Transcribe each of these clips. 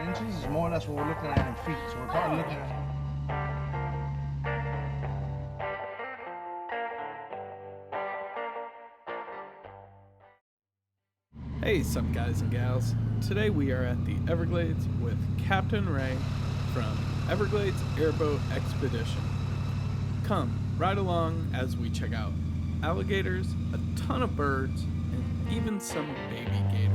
inches is more or less what we're looking at in feet. So we're probably looking at. Hey, sup guys and gals. Today we are at the Everglades with Captain Ray from Everglades Airboat Expedition. Come, ride along as we check out alligators, a ton of birds, and even some baby gators.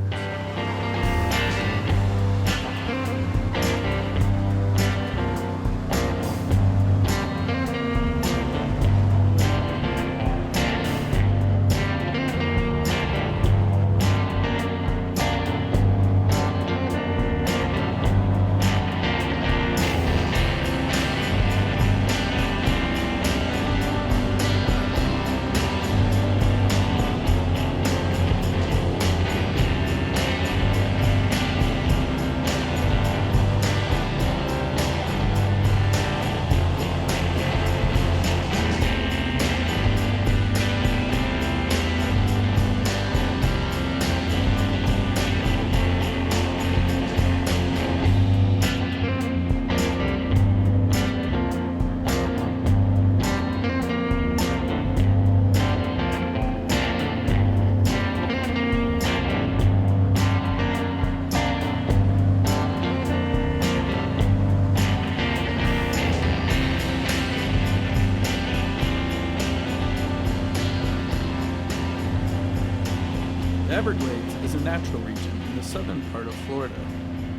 The Everglades is a natural region in the southern part of Florida.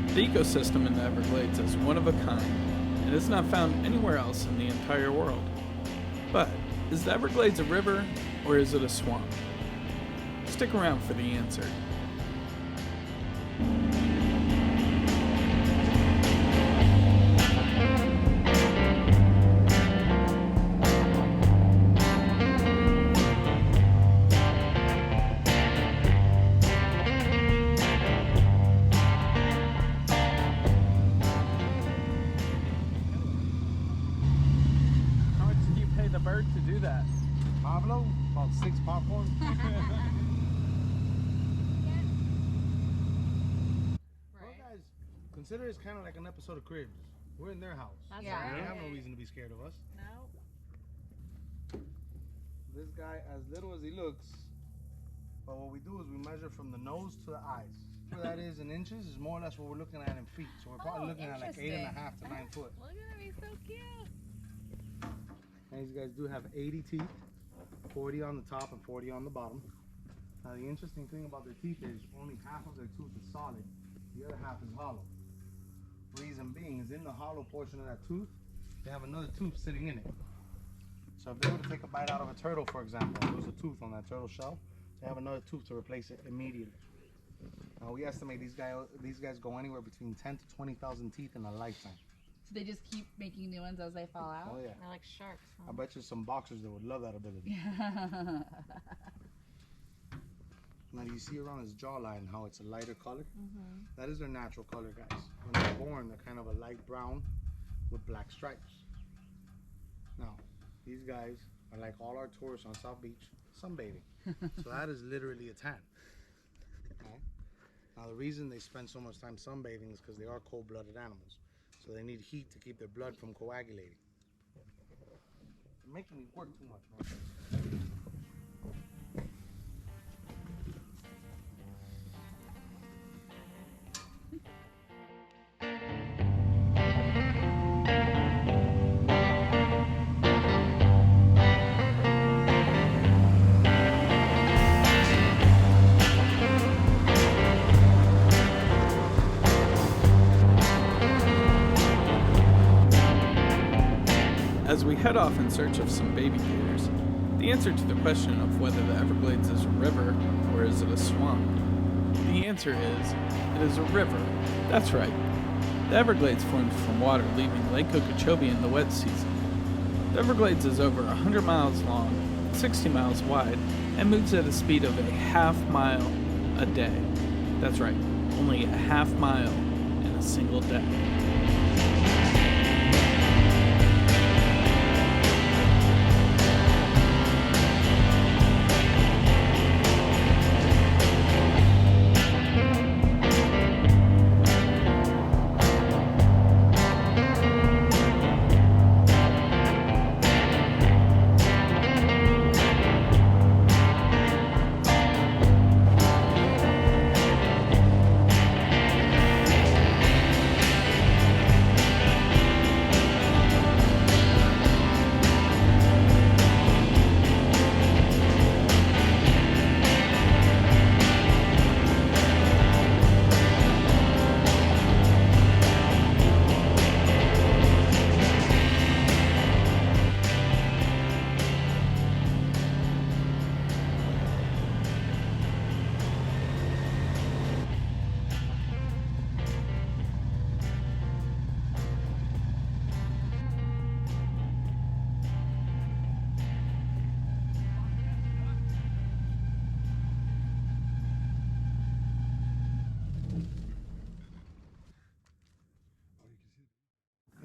The ecosystem in the Everglades is one of a kind and is not found anywhere else in the entire world. But is the Everglades a river or is it a swamp? Stick around for the answer. Bird to do that. Pablo, about 6 popcorn. Well, guys, consider it's kind of like an episode of Cribs. We're in their house. That's They right. have no reason to be scared of us. No. This guy, as little as he looks, but what we do is we measure from the nose to the eyes. Where that is in inches is more or less what we're looking at in feet. So we're probably looking at like 8.5 to 9 foot. Look at him, he's so cute. And these guys do have 80 teeth, 40 on the top and 40 on the bottom. Now the interesting thing about their teeth is only half of their tooth is solid, the other half is hollow. Reason being is in the hollow portion of that tooth, they have another tooth sitting in it. So if they were to take a bite out of a turtle, for example, and lose a tooth on that turtle shell, they have another tooth to replace it immediately. Now we estimate these guys go anywhere between 10 to 20,000 teeth in a lifetime. So they just keep making new ones as they fall out? Oh yeah. They're like sharks. Huh? I bet you some boxers that would love that ability. Now you see around his jawline how it's a lighter color? That is their natural color, guys. When they're born, they're kind of a light brown with black stripes. Now, these guys are like all our tourists on South Beach, sunbathing. So that is literally a tan. Okay? Now the reason they spend so much time sunbathing is because they are cold-blooded animals. So they need heat to keep their blood from coagulating. You're making me work too much, man. As we head off in search of some baby gators, the answer to the question of whether the Everglades is a river or is it a swamp, the answer is, it is a river. That's right. The Everglades forms from water leaving Lake Okeechobee in the wet season. The Everglades is over 100 miles long, 60 miles wide, and moves at a speed of a half mile a day. That's right, only a half mile in a single day.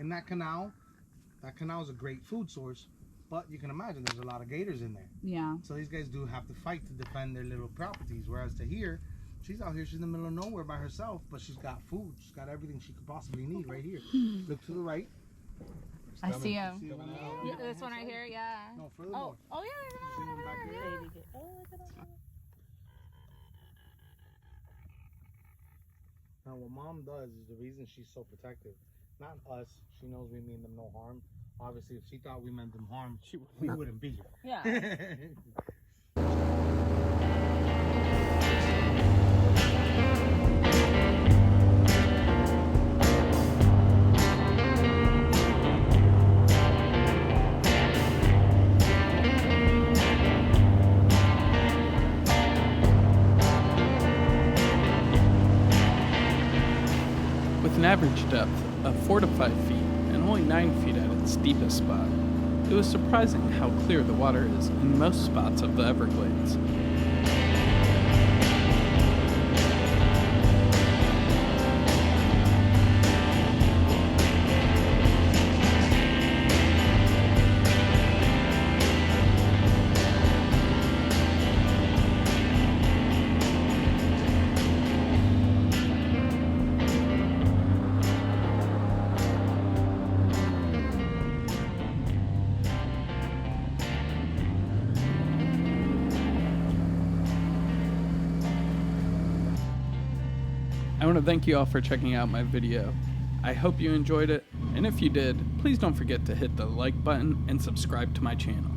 And that canal is a great food source, but you can imagine there's a lot of gators in there. Yeah. So these guys do have to fight to defend their little properties. Whereas to here, she's out here, she's in the middle of nowhere by herself, but she's got food. She's got everything she could possibly need right here. Look to the right. I see him. See him on the Yeah, outside? this one right here, yeah. No, furthermore. Oh yeah, See him back there? Now what mom does is the reason she's so protective. Not us. She knows we mean them no harm. Obviously, if she thought we meant them harm, we wouldn't be here. Yeah. With an average depth of 4 to 5 feet and only 9 feet at its deepest spot, it was surprising how clear the water is in most spots of the Everglades. I want to thank you all for checking out my video. I hope you enjoyed it, and if you did, please don't forget to hit the like button and subscribe to my channel.